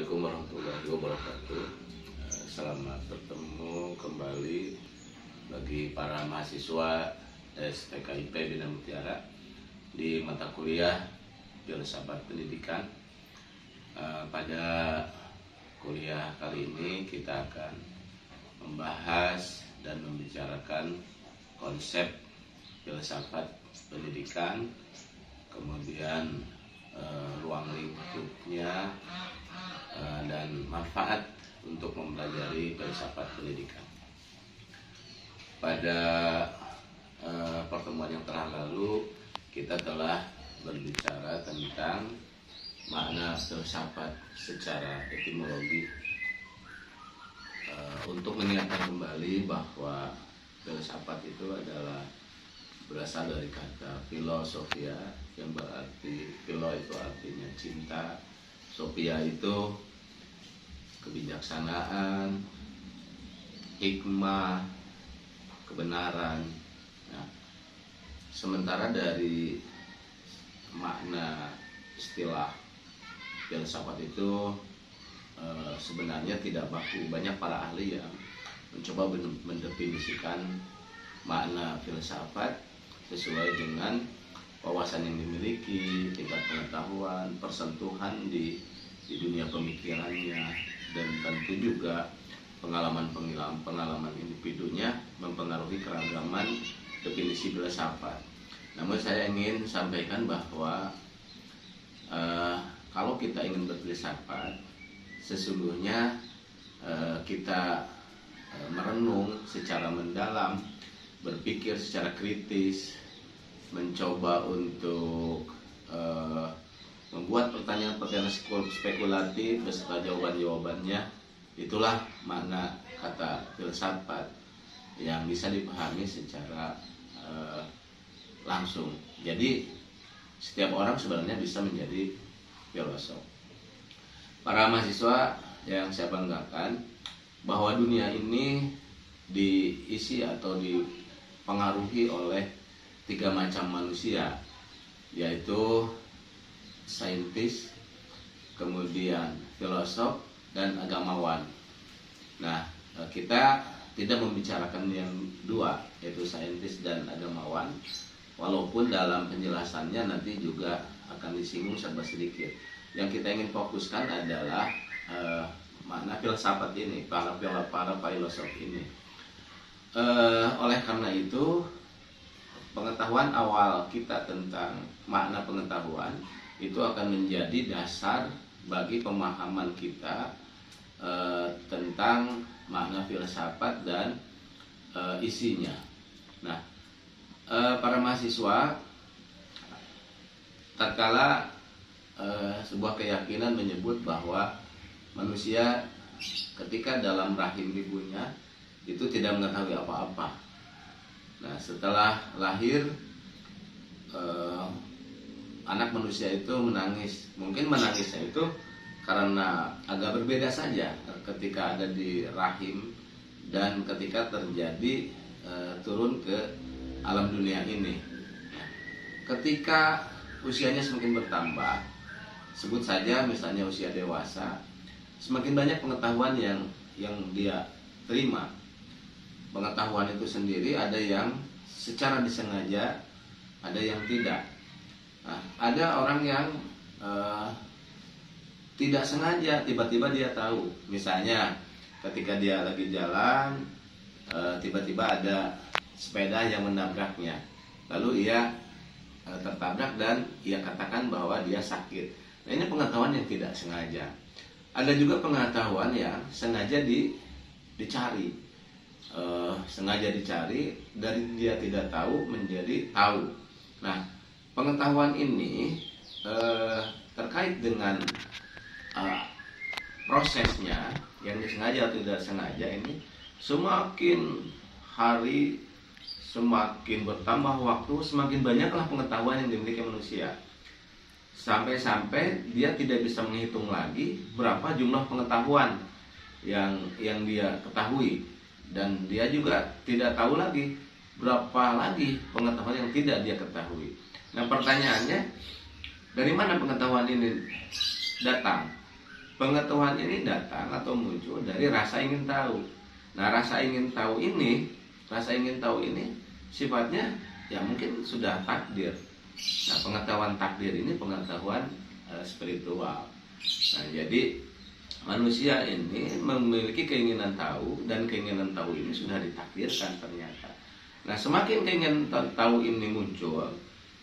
Assalamualaikum warahmatullahi wabarakatuh. Selamat bertemu kembali bagi para mahasiswa STKIP Bina Mutiara di mata kuliah Filsafat Pendidikan. Pada kuliah kali ini kita akan membahas dan membicarakan konsep filsafat pendidikan, kemudian ruang lingkupnya dan manfaat untuk mempelajari filsafat pendidikan. Pada pertemuan yang telah lalu kita telah berbicara tentang makna filsafat secara etimologi, untuk mengingatkan kembali bahwa filsafat itu adalah berasal dari kata filosofia yang berarti philo itu artinya cinta, sophia itu kebijaksanaan, hikmah, kebenaran. Nah, sementara dari makna istilah filsafat itu sebenarnya tidak baku. Banyak para ahli yang mencoba mendefinisikan makna filsafat sesuai dengan wawasan yang dimiliki, tingkat pengetahuan, persentuhan di dunia pemikirannya, dan tentu juga pengalaman individunya mempengaruhi keragaman definisi filsafat. Namun saya ingin sampaikan bahwa kalau kita ingin berfilsafat, sesungguhnya kita merenung secara mendalam, berpikir secara kritis, mencoba untuk membuat pertanyaan-pertanyaan spekulatif beserta jawaban-jawabannya. Itulah makna kata filsafat yang bisa dipahami secara langsung. Jadi setiap orang sebenarnya bisa menjadi filosof. Para mahasiswa yang saya banggakan, bahwa dunia ini diisi atau dipengaruhi oleh 3 macam manusia, yaitu saintis, kemudian filosof, dan agamawan. Nah, kita tidak membicarakan yang dua, yaitu saintis dan agamawan, walaupun dalam penjelasannya nanti juga akan disinggung serba sedikit. Yang kita ingin fokuskan adalah makna filsafat ini, para filosof ini. Oleh karena itu, pengetahuan awal kita tentang makna pengetahuan itu akan menjadi dasar bagi pemahaman kita tentang makna filsafat dan isinya. Nah, para mahasiswa, tatkala sebuah keyakinan menyebut bahwa manusia ketika dalam rahim ibunya itu tidak mengetahui apa-apa. Nah, setelah lahir, anak manusia itu menangis. Mungkin menangisnya itu karena agak berbeda saja ketika ada di rahim dan ketika terjadi turun ke alam dunia ini. Ketika usianya semakin bertambah, sebut saja misalnya usia dewasa, semakin banyak pengetahuan yang dia terima. Pengetahuan itu sendiri ada yang secara disengaja, ada yang tidak. Nah, ada orang yang tidak sengaja tiba-tiba dia tahu. Misalnya ketika dia lagi jalan, tiba-tiba ada sepeda yang menabraknya, lalu ia tertabrak dan ia katakan bahwa dia sakit. Nah, ini pengetahuan yang tidak sengaja. Ada juga pengetahuan yang sengaja dicari. Sengaja dicari, dari dia tidak tahu menjadi tahu. Nah, pengetahuan ini terkait dengan prosesnya yang disengaja atau tidak sengaja ini, semakin hari semakin bertambah waktu, semakin banyaklah pengetahuan yang dimiliki manusia, sampai-sampai dia tidak bisa menghitung lagi berapa jumlah pengetahuan yang dia ketahui. Dan dia juga tidak tahu lagi berapa lagi pengetahuan yang tidak dia ketahui. Nah, pertanyaannya, dari mana pengetahuan ini datang? pengetahuan ini datang atau muncul dari rasa ingin tahu. Nah, rasa ingin tahu ini sifatnya ya mungkin sudah takdir. Nah, pengetahuan takdir ini pengetahuan spiritual. Nah, jadi manusia ini memiliki keinginan tahu, dan keinginan tahu ini sudah ditakdirkan ternyata. Nah, semakin keinginan tahu ini muncul,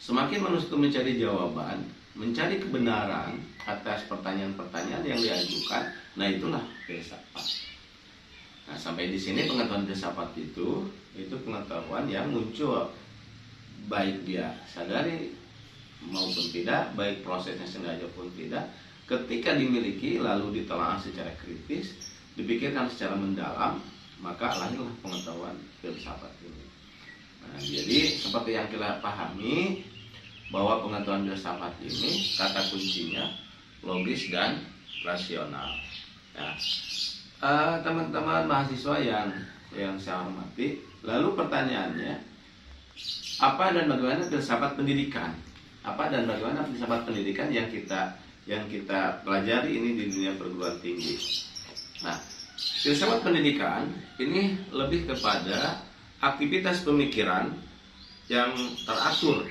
semakin manusia itu mencari jawaban, mencari kebenaran atas pertanyaan-pertanyaan yang diajukan. Nah, itulah filsafat. Nah, sampai di sini pengetahuan filsafat itu pengetahuan yang muncul, baik dia sadari maupun tidak, baik prosesnya sengaja pun tidak. Ketika dimiliki lalu ditelaah secara kritis, dipikirkan secara mendalam, maka lahirlah pengetahuan filsafat ini. Nah, jadi seperti yang kita pahami bahwa pengetahuan filsafat ini kata kuncinya logis dan rasional. Nah, teman-teman mahasiswa yang saya hormati, lalu pertanyaannya, apa dan bagaimana filsafat pendidikan? Apa dan bagaimana filsafat pendidikan yang kita pelajari ini di dunia perguruan tinggi? Nah, filsafat pendidikan ini lebih kepada aktivitas pemikiran yang teratur,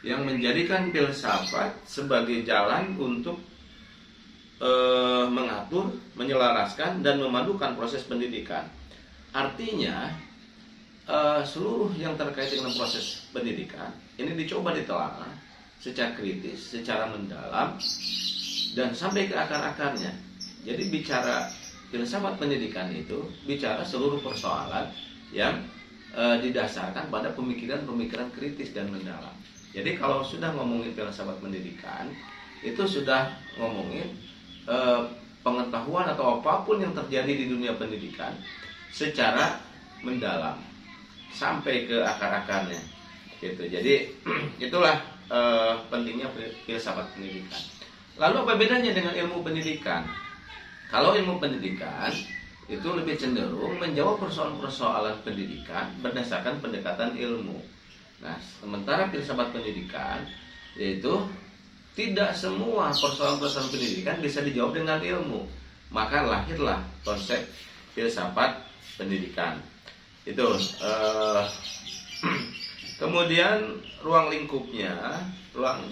yang menjadikan filsafat sebagai jalan untuk mengatur, menyelaraskan, dan memadukan proses pendidikan. Artinya seluruh yang terkait dengan proses pendidikan ini dicoba ditelaah secara kritis, secara mendalam, dan sampai ke akar-akarnya. Jadi bicara filsafat pendidikan itu bicara seluruh persoalan yang didasarkan pada pemikiran-pemikiran kritis dan mendalam. Jadi kalau sudah ngomongin filsafat pendidikan, itu sudah ngomongin pengetahuan atau apapun yang terjadi di dunia pendidikan secara mendalam sampai ke akar-akarnya gitu. Jadi itulah pentingnya filsafat pendidikan. Lalu apa bedanya dengan ilmu pendidikan? Kalau ilmu pendidikan itu lebih cenderung menjawab persoalan-persoalan pendidikan berdasarkan pendekatan ilmu. Nah, sementara filsafat pendidikan yaitu tidak semua persoalan-persoalan pendidikan bisa dijawab dengan ilmu. Maka lahirlah konsep filsafat pendidikan. Itu kemudian ruang lingkupnya, ruang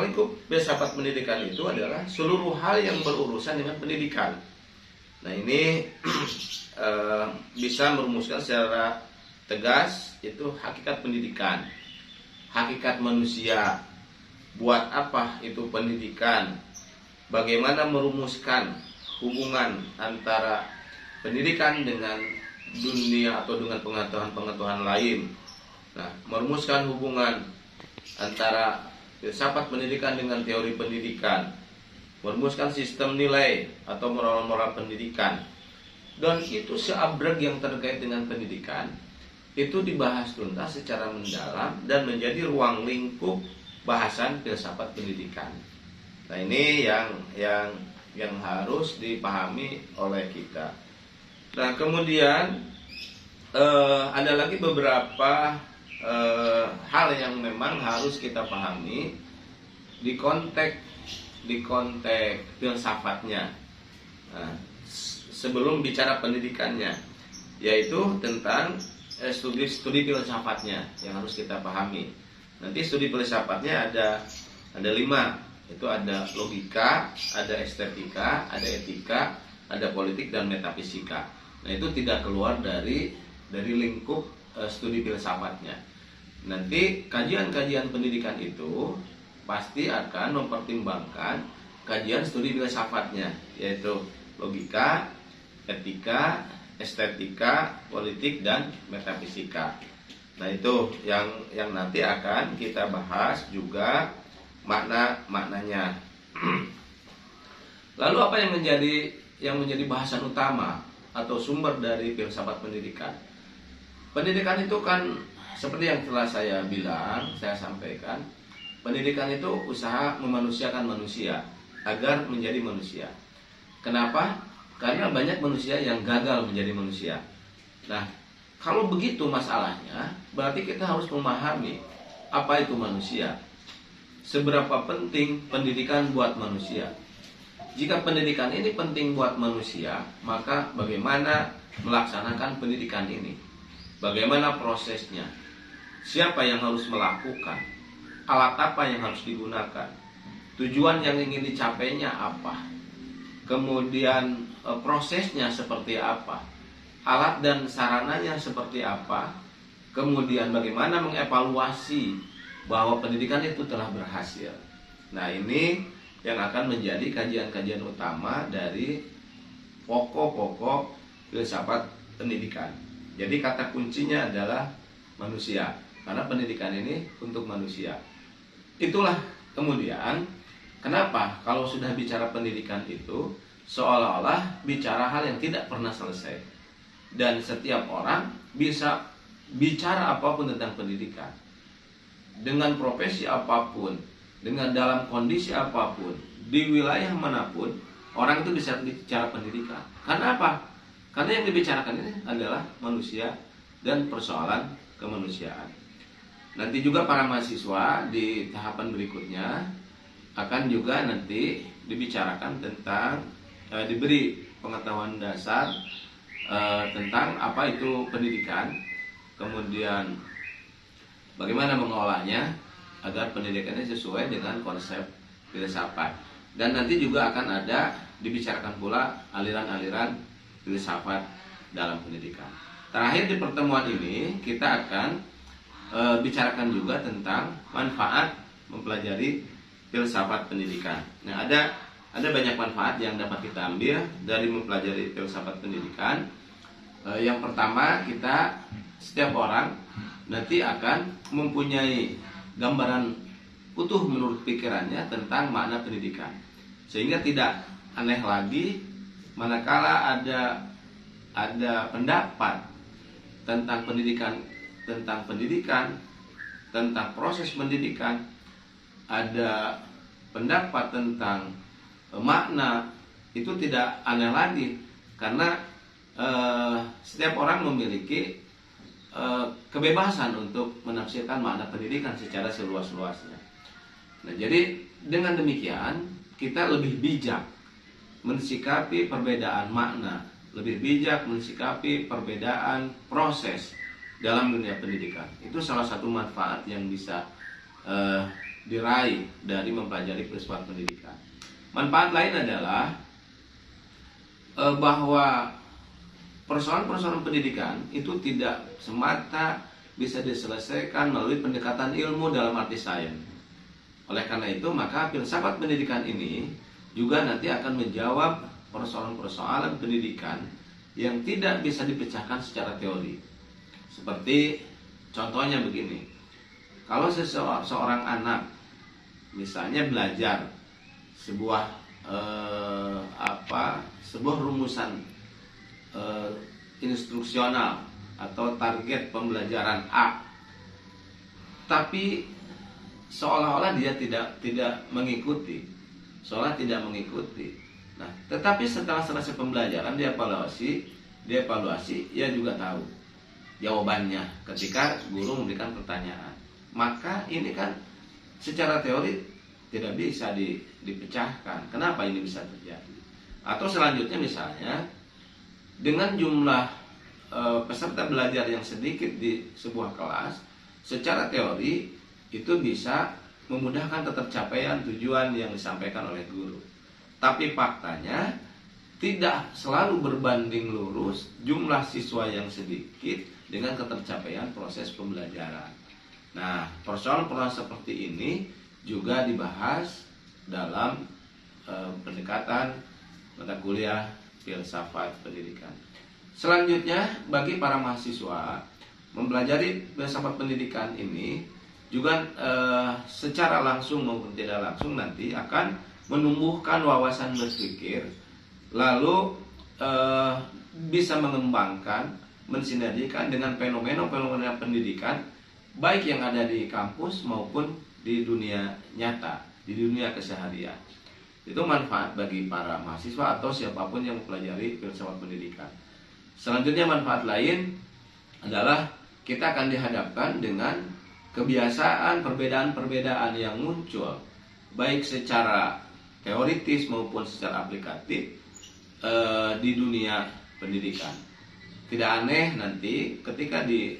lingkup filsafat pendidikan itu adalah seluruh hal yang berurusan dengan pendidikan. Nah, ini bisa merumuskan secara tegas itu hakikat pendidikan, hakikat manusia. Buat apa itu pendidikan? Bagaimana merumuskan hubungan antara pendidikan dengan dunia atau dengan pengetahuan-pengetahuan lain. Nah, merumuskan hubungan antara filsafat pendidikan dengan teori pendidikan, merumuskan sistem nilai atau moral-moral pendidikan. Dan itu seabrek yang terkait dengan pendidikan itu dibahas tuntas secara mendalam dan menjadi ruang lingkup bahasan filsafat pendidikan. Nah, ini yang harus dipahami oleh kita. Nah, kemudian ada lagi beberapa hal yang memang harus kita pahami di konteks filsafatnya. Nah, sebelum bicara pendidikannya, yaitu tentang studi filsafatnya yang harus kita pahami. Nanti studi filsafatnya ada 5, itu ada logika, ada estetika, ada etika, ada politik, dan metafisika. Nah, itu tidak keluar dari lingkup studi filsafatnya. Nanti kajian-kajian pendidikan itu pasti akan mempertimbangkan kajian studi filsafatnya, yaitu logika, etika, estetika, politik, dan metafisika. Nah, itu yang nanti akan kita bahas juga maknanya. Lalu apa yang menjadi bahasan utama atau sumber dari filsafat pendidikan? Pendidikan itu kan seperti yang telah saya sampaikan, pendidikan itu usaha memanusiakan manusia agar menjadi manusia. Kenapa? Karena banyak manusia yang gagal menjadi manusia. Nah, kalau begitu masalahnya, berarti kita harus memahami apa itu manusia. Seberapa penting pendidikan buat manusia. Jika pendidikan ini penting buat manusia, maka bagaimana melaksanakan pendidikan ini? Bagaimana prosesnya? Siapa yang harus melakukan? Alat apa yang harus digunakan? Tujuan yang ingin dicapainya apa? Kemudian prosesnya seperti apa? Alat dan sarananya seperti apa? Kemudian bagaimana mengevaluasi bahwa pendidikan itu telah berhasil. Nah, ini yang akan menjadi kajian-kajian utama dari pokok-pokok filsafat pendidikan. Jadi kata kuncinya adalah manusia, karena pendidikan ini untuk manusia. Itulah kemudian kenapa kalau sudah bicara pendidikan itu seolah-olah bicara hal yang tidak pernah selesai. Dan setiap orang bisa bicara apapun tentang pendidikan, dengan profesi apapun, dengan dalam kondisi apapun, di wilayah manapun, orang itu bisa bicara pendidikan. Karena apa? Karena yang dibicarakan ini adalah manusia dan persoalan kemanusiaan. Nanti juga para mahasiswa di tahapan berikutnya akan juga nanti dibicarakan tentang diberi pengetahuan dasar tentang apa itu pendidikan, kemudian bagaimana mengolahnya agar pendidikannya sesuai dengan konsep filsafat. Dan nanti juga akan ada dibicarakan pula aliran-aliran filsafat dalam pendidikan. Terakhir di pertemuan ini kita akan bicarakan juga tentang manfaat mempelajari filsafat pendidikan. Nah, ada banyak manfaat yang dapat kita ambil dari mempelajari filsafat pendidikan. Yang pertama, setiap orang nanti akan mempunyai gambaran utuh menurut pikirannya tentang makna pendidikan, sehingga tidak aneh lagi manakala ada pendapat tentang pendidikan, tentang proses pendidikan, ada pendapat tentang makna, itu tidak aneh lagi karena setiap orang memiliki kebebasan untuk menafsirkan makna pendidikan secara seluas-luasnya. Nah, jadi dengan demikian kita lebih bijak mensikapi perbedaan makna, lebih bijak mensikapi perbedaan proses dalam dunia pendidikan. Itu salah satu manfaat yang bisa diraih dari mempelajari filsafat pendidikan. Manfaat lain adalah bahwa persoalan-persoalan pendidikan itu tidak semata bisa diselesaikan melalui pendekatan ilmu dalam arti sains. Oleh karena itu, maka filsafat pendidikan ini juga nanti akan menjawab persoalan-persoalan pendidikan yang tidak bisa dipecahkan secara teori. Seperti contohnya begini, kalau seorang anak misalnya belajar sebuah rumusan instruksional atau target pembelajaran A, tapi seolah-olah dia tidak mengikuti, Nah, tetapi setelah selesai pembelajaran dia evaluasi, ia juga tahu jawabannya ketika guru memberikan pertanyaan. Maka ini kan secara teori tidak bisa dipecahkan. Kenapa ini bisa terjadi? Atau selanjutnya misalnya dengan jumlah peserta belajar yang sedikit di sebuah kelas, secara teori itu bisa memudahkan ketercapaian tujuan yang disampaikan oleh guru. Tapi faktanya tidak selalu berbanding lurus jumlah siswa yang sedikit dengan ketercapaian proses pembelajaran. Nah, persoalan-persoalan seperti ini juga dibahas dalam pendekatan mata kuliah filsafat pendidikan. Selanjutnya, bagi para mahasiswa mempelajari filsafat pendidikan ini juga secara langsung maupun tidak langsung nanti akan menumbuhkan wawasan berpikir, lalu bisa mengembangkan, mensinergikan dengan fenomena-fenomena pendidikan baik yang ada di kampus maupun di dunia nyata, di dunia keseharian. Itu manfaat bagi para mahasiswa atau siapapun yang mempelajari filsafat pendidikan. Selanjutnya, manfaat lain adalah kita akan dihadapkan dengan kebiasaan perbedaan-perbedaan yang muncul baik secara teoritis maupun secara aplikatif di dunia pendidikan. Tidak aneh nanti ketika di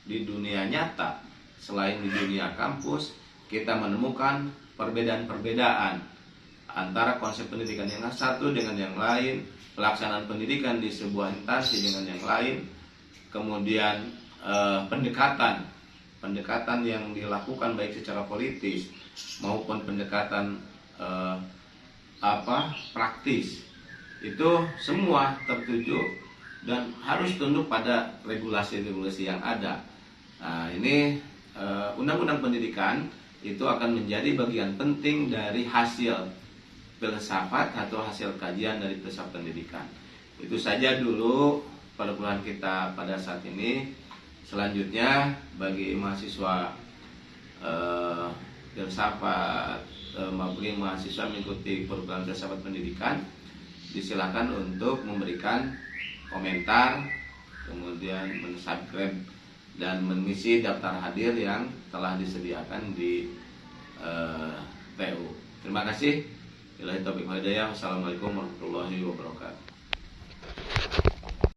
dunia nyata, selain di dunia kampus, kita menemukan perbedaan-perbedaan antara konsep pendidikan yang satu dengan yang lain, pelaksanaan pendidikan di sebuah instansi dengan yang lain, kemudian pendekatan yang dilakukan baik secara politis maupun pendekatan praktis, itu semua tertuju dan harus tunduk pada regulasi-regulasi yang ada. Nah, ini undang-undang pendidikan itu akan menjadi bagian penting dari hasil filsafat atau hasil kajian dari filsafat pendidikan. Itu saja dulu perkuliahan kita pada saat ini. Selanjutnya bagi mahasiswa filsafat bagi mahasiswa mengikuti perkuliahan filsafat pendidikan, disilakan untuk memberikan komentar, kemudian mensubscribe dan mengisi daftar hadir yang telah disediakan di TU. Terima kasih. Wassalamualaikum warahmatullahi wabarakatuh.